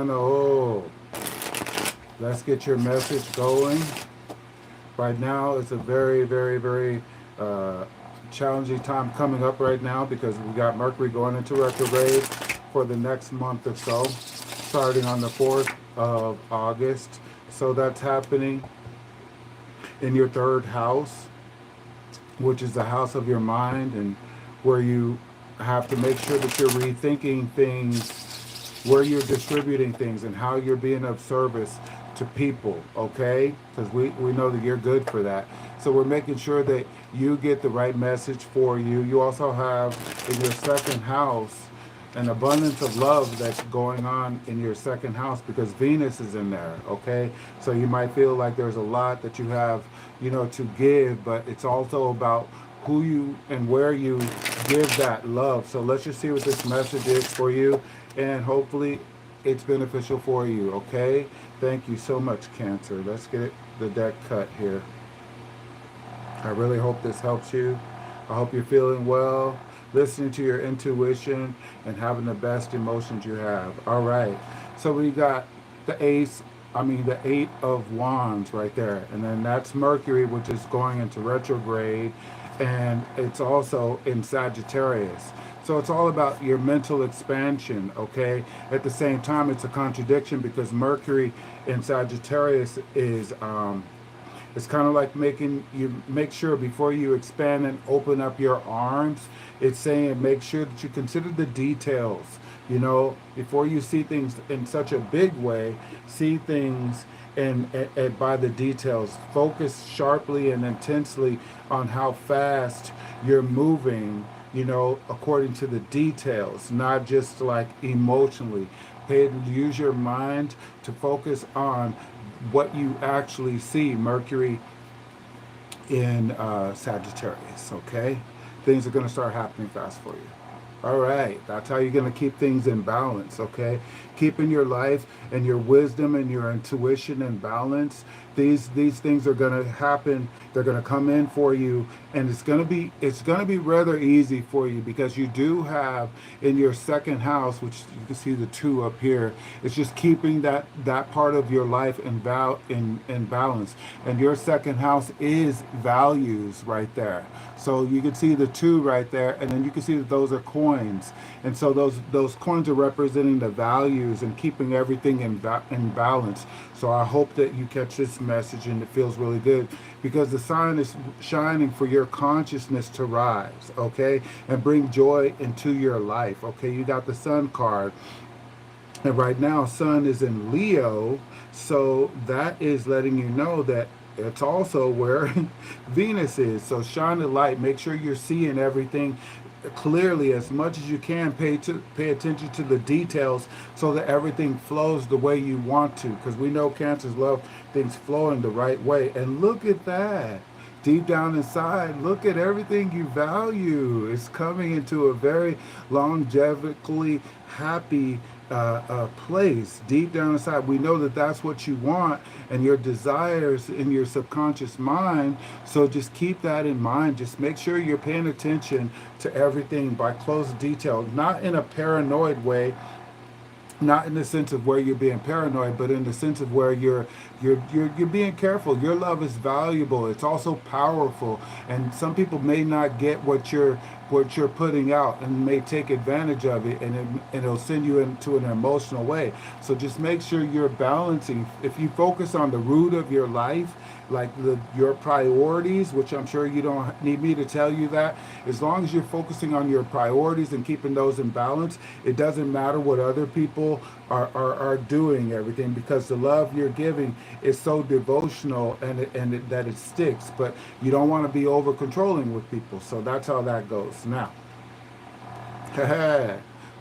Diana. Oh, let's get your message going. Right now, it's a very, very, very challenging time coming up right now because we got Mercury going into retrograde for the next month or so, starting on the 4th of August. So that's happening in your third house, which is the house of your mind, and where you have to make sure that you're rethinking things, where you're distributing things, and how you're being of service to people, okay? Because we know that you're good for that. So we're making sure that you get the right message for you. You also have in your second house an abundance of love that's going on in your second house because Venus is in there, okay? So you might feel like there's a lot that you have, to give, but it's also about who you and where you give that love. So let's just see what this message is for you, and hopefully it's beneficial for you, okay? Thank you so much, Cancer. Let's get the deck cut here. I really hope this helps you. I hope you're feeling well, listening to your intuition, and having the best emotions you have. All right. So we got the the 8 of Wands right there. And then that's Mercury, which is going into retrograde. And it's also in Sagittarius. So it's all about your mental expansion, okay? At the same time, it's a contradiction because Mercury in Sagittarius is it's kind of like making you make sure before you expand and open up your arms, it's saying make sure that you consider the details. Before you see things in such a big way, see things and by the details. Focus sharply and intensely on how fast you're moving, according to the details, not just like emotionally. Use your mind to focus on what you actually see. Mercury in Sagittarius, okay? Things are going to start happening fast for you. All right, that's how you're going to keep things in balance, okay? Keeping your life and your wisdom and your intuition in balance. These things are going to happen. They're going to come in for you, and it's going to be rather easy for you because you do have in your second house, which you can see the 2 up here. It's just keeping that part of your life in balance, and your second house is values right there. So you can see the 2 right there, and then you can see that those are coins, and so those coins are representing the values and keeping everything in balance. So I hope that you catch this message and it feels really good because the sign is shining for your consciousness to rise, okay, and bring joy into your life, okay? You got the Sun card, and right now Sun is in Leo, so that is letting you know that it's also where Venus is. So shine the light. Make sure you're seeing everything clearly as much as you can. Pay attention to the details so that everything flows the way you want to, because we know Cancers love things flowing the right way. And look at that. Deep down inside, look at everything you value. It's coming into a very longevically happy place. Deep down inside, we know that that's what you want and your desires in your subconscious mind. So just keep that in mind. Just make sure you're paying attention to everything by close detail, not in a paranoid way, not in the sense of where you're being paranoid, but in the sense of where you're being careful. Your love is valuable. It's also powerful, and some people may not get what you're putting out and may take advantage of it, and it'll send you into an emotional way. So just make sure you're balancing. If you focus on the root of your life, like your priorities, which I'm sure you don't need me to tell you that, as long as you're focusing on your priorities and keeping those in balance, it doesn't matter what other people are doing everything, because the love you're giving is so devotional and that it sticks. But you don't want to be over controlling with people. So that's how that goes. Now,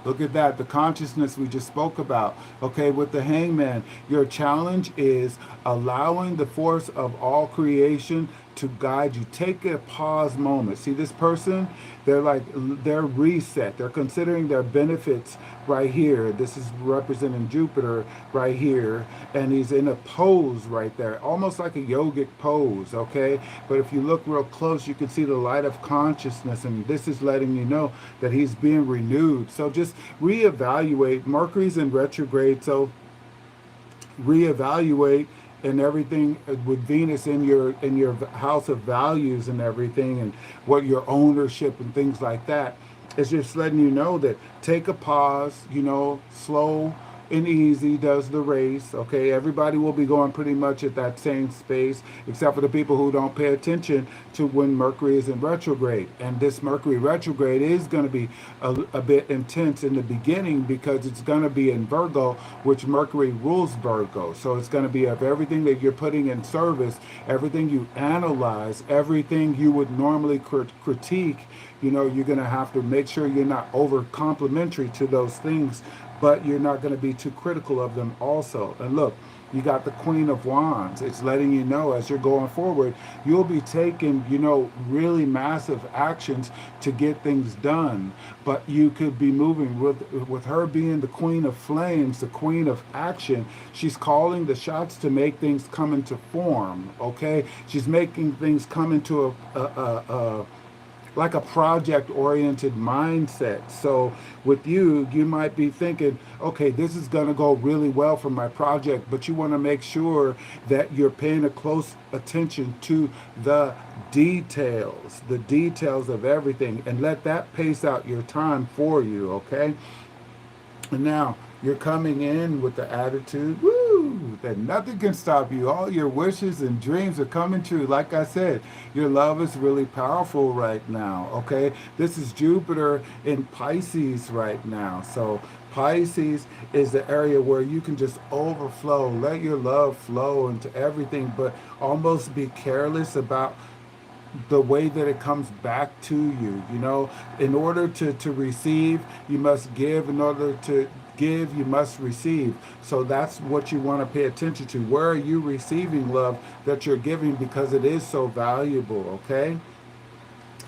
look at that, the consciousness we just spoke about. Okay, with the Hangman, your challenge is allowing the force of all creation to guide you. Take a pause moment. See this person? They're reset. They're considering their benefits right here. This is representing Jupiter right here, and he's in a pose right there, almost like a yogic pose, okay? But if you look real close, you can see the light of consciousness, and this is letting you know that he's being renewed. So just reevaluate. Mercury's in retrograde, so reevaluate and everything with Venus in your house of values and everything, and what your ownership and things like that. It's just letting you know that take a pause, slow and easy does the race. Okay, everybody will be going pretty much at that same space, except for the people who don't pay attention to when Mercury is in retrograde. And this Mercury retrograde is going to be a bit intense in the beginning, because it's going to be in Virgo, which Mercury rules Virgo. So it's going to be of everything that you're putting in service, everything you analyze, everything you would normally critique. You're going to have to make sure you're not over complimentary to those things, but you're not going to be too critical of them also. And look, you got the Queen of Wands. It's letting you know, as you're going forward, you'll be taking, really massive actions to get things done. But you could be moving with her being the Queen of Flames, the Queen of Action. She's calling the shots to make things come into form, okay? She's making things come into like a project-oriented mindset. So with you might be thinking, okay, this is going to go really well for my project, but you want to make sure that you're paying a close attention to the details of everything, and let that pace out your time for you, okay? And now you're coming in with the attitude, that nothing can stop you. All your wishes and dreams are coming true. Like I said, your love is really powerful right now, okay? This is Jupiter in Pisces right now. So Pisces is the area where you can just overflow, let your love flow into everything, but almost be careless about the way that it comes back to you. In order to receive, you must give. In order to give, you must receive. So that's what you want to pay attention to. Where are you receiving love that you're giving, because it is so valuable, okay?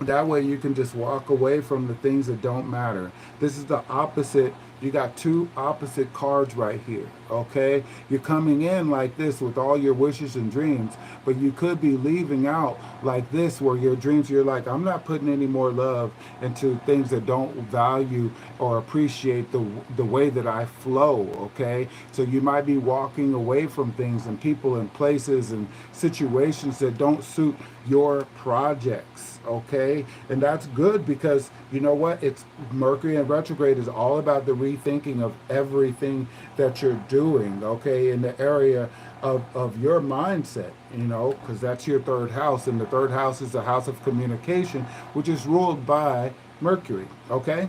That way you can just walk away from the things that don't matter. This is the opposite. You got two opposite cards right here, okay? You're coming in like this with all your wishes and dreams, but you could be leaving out like this, where your dreams, you're like, I'm not putting any more love into things that don't value or appreciate the way that I flow, okay? So you might be walking away from things and people and places and situations that don't suit your projects, okay? And that's good, because you know what? It's Mercury in retrograde is all about the rethinking of everything that you're doing, okay, in the area of your mindset, because that's your third house, and the third house is the house of communication, which is ruled by Mercury, okay?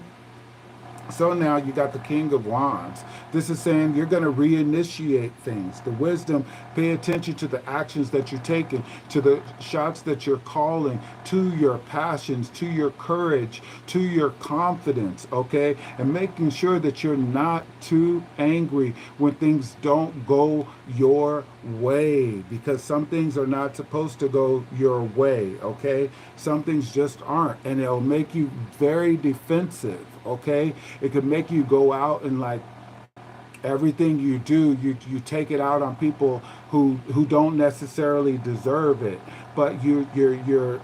So now you got the King of Wands. This is saying you're going to reinitiate things. The wisdom, pay attention to the actions that you're taking, to the shots that you're calling, to your passions, to your courage, to your confidence, okay? And making sure that you're not too angry when things don't go your way, because some things are not supposed to go your way, okay? Some things just aren't, and it'll make you very defensive, okay? It could make you go out and like everything you do, you take it out on people who don't necessarily deserve it, but you're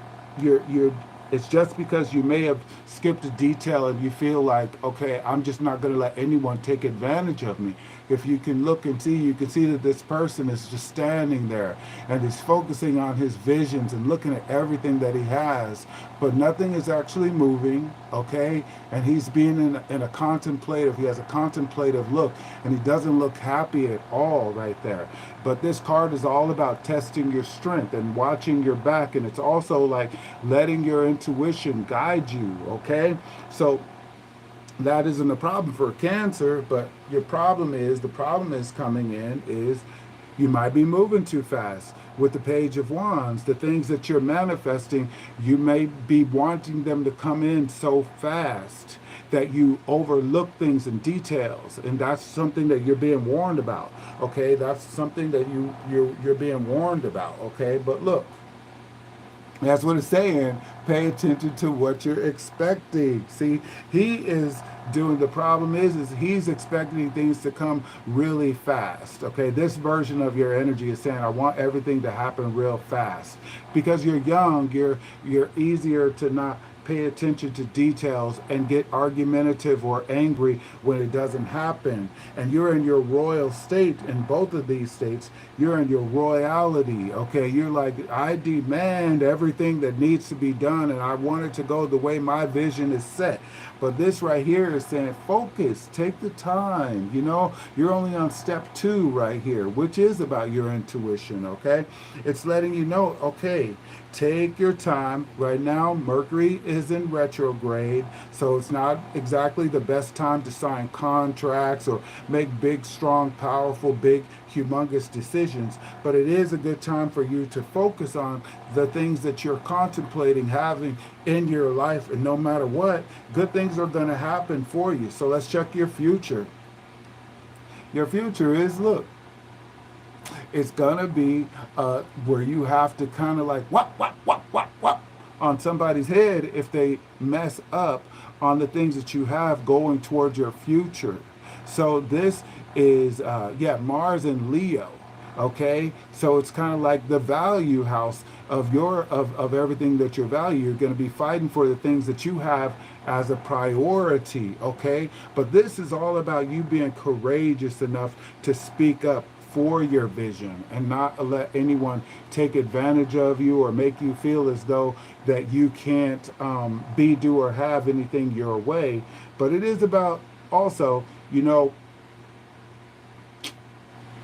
it's just because you may have skipped a detail and you feel like, okay, I'm just not going to let anyone take advantage of me. If you can look and see, you can see that this person is just standing there and he's focusing on his visions and looking at everything that he has, but nothing is actually moving, okay? And he's being in a contemplative, he has a contemplative look, and he doesn't look happy at all right there. But this card is all about testing your strength and watching your back, and it's also like letting your intuition guide you, okay? So that isn't a problem for Cancer, but the problem is coming in is you might be moving too fast. With the Page of Wands, the things that you're manifesting, you may be wanting them to come in so fast that you overlook things in details, and that's something that you're being warned about, okay? That's something that you're being warned about, okay? But look, that's what it's saying. Pay attention to what you're expecting. See, he is doing, the problem is he's expecting things to come really fast. Okay, this version of your energy is saying, I want everything to happen real fast. Because you're young, you're easier to not pay attention to details and get argumentative or angry when it doesn't happen. And you're in your royal state in both of these states. You're in your royalty, okay? You're like, I demand everything that needs to be done, and I want it to go the way my vision is set. But this right here is saying, focus, take the time. You know, you're only on step 2 right here, which is about your intuition, okay? It's letting you know, okay, take your time. Right now, Mercury is in retrograde, so it's not exactly the best time to sign contracts or make big, strong, powerful, big, humongous decisions. But it is a good time for you to focus on the things that you're contemplating having in your life. And no matter what, good things are going to happen for you. So let's check your future. Your future is, look, it's gonna be where you have to kind of like what on somebody's head if they mess up on the things that you have going towards your future. So this is Mars and Leo. Okay, so it's kind of like the value house of your of everything that you value. You're going to be fighting for the things that you have as a priority. Okay, but this is all about you being courageous enough to speak up for your vision and not let anyone take advantage of you or make you feel as though that you can't be, do, or have anything your way. But it is about also, you know,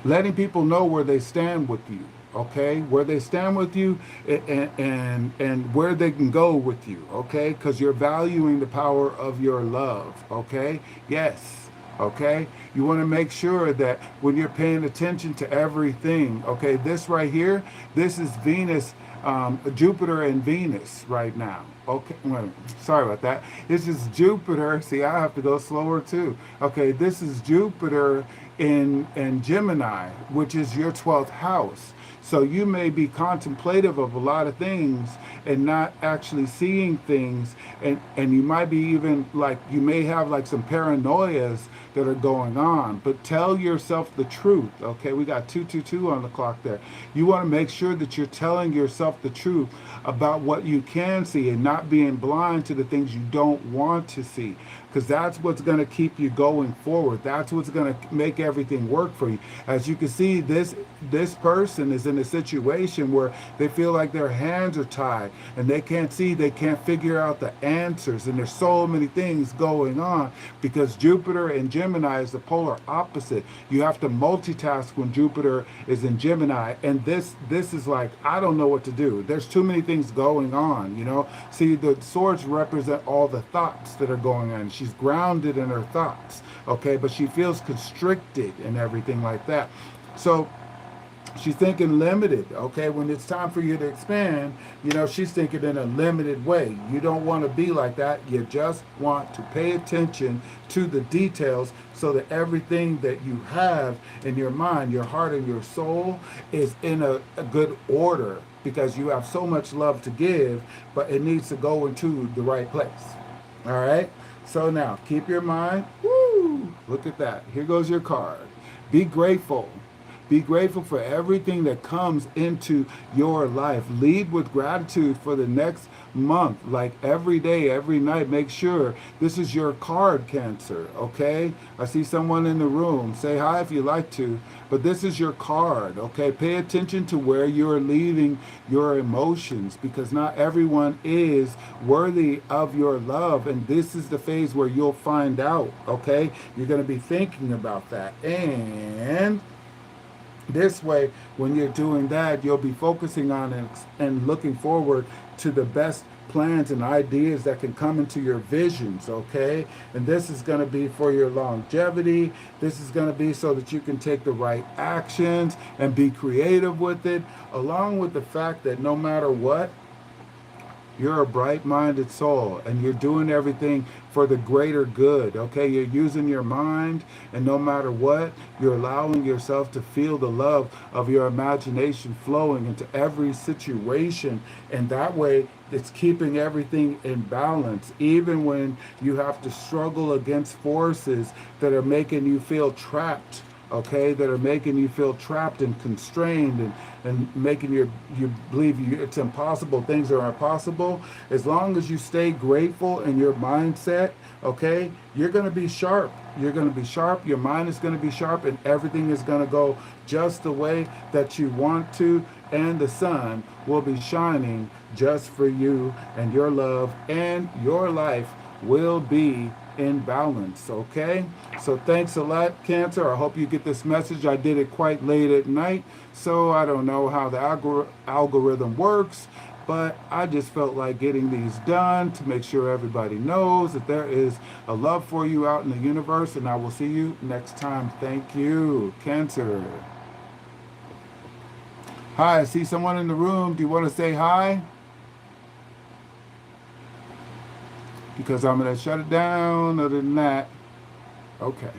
letting people know where they stand with you, okay? Where they stand with you and where they can go with you, okay? Because you're valuing the power of your love, okay? Yes, okay? You want to make sure that when you're paying attention to everything, okay? This right here, this is Venus, Jupiter and Venus right now. Okay, well, sorry about that. This is Jupiter. See, I have to go slower too. Okay, this is Jupiter in Gemini, which is your 12th house. So you may be contemplative of a lot of things and not actually seeing things, and you might be even like, you may have like some paranoias that are going on, but tell yourself the truth, okay? We got 222 on the clock there. You want to make sure that you're telling yourself the truth about what you can see and not being blind to the things you don't want to see, because that's what's going to keep you going forward. That's what's going to make everything work for you. As you can see, this person is in a situation where they feel like their hands are tied and they can't see, they can't figure out the answers, and there's so many things going on because Jupiter in Gemini is the polar opposite. You have to multitask when Jupiter is in Gemini, and this is like, I don't know what to do. There's too many things going on, you know. See, the swords represent all the thoughts that are going on. She's grounded in her thoughts, okay, but she feels constricted and everything like that. So she's thinking limited, okay? When it's time for you to expand, you know, she's thinking in a limited way. You don't want to be like that. You just want to pay attention to the details so that everything that you have in your mind, your heart, and your soul is in a good order, because you have so much love to give, but it needs to go into the right place, all right? So now, keep your mind, woo, look at that. Here goes your card. Be grateful. Be grateful for everything that comes into your life. Lead with gratitude for the next month, like every day, every night. Make sure this is your card, Cancer, okay? I see someone in the room. Say hi if you like to, but this is your card, okay? Pay attention to where you're leading your emotions, because not everyone is worthy of your love, and this is the phase where you'll find out, okay? You're going to be thinking about that, and this way, when you're doing that, you'll be focusing on it and looking forward to the best plans and ideas that can come into your visions, okay? And this is going to be for your longevity. This is going to be so that you can take the right actions and be creative with it, along with the fact that no matter what, you're a bright-minded soul, and you're doing everything for the greater good, okay? You're using your mind, and no matter what, you're allowing yourself to feel the love of your imagination flowing into every situation, and that way, it's keeping everything in balance, even when you have to struggle against forces that are making you feel trapped okay, that are making you feel trapped and constrained, and making you believe it's impossible, things are impossible. As long as you stay grateful in your mindset, okay, you're going to be sharp. You're going to be sharp. Your mind is going to be sharp, and everything is going to go just the way that you want to. And the sun will be shining just for you, and your love and your life will be in balance. Okay, so thanks a lot, Cancer. I hope you get this message. I did it quite late at night, so I don't know how the algorithm works, but I just felt like getting these done to make sure everybody knows that there is a love for you out in the universe, and I will see you next time. Thank you, Cancer. Hi, I see someone in the room. Do you want to say hi? Because I'm going to shut it down. Other than that, okay.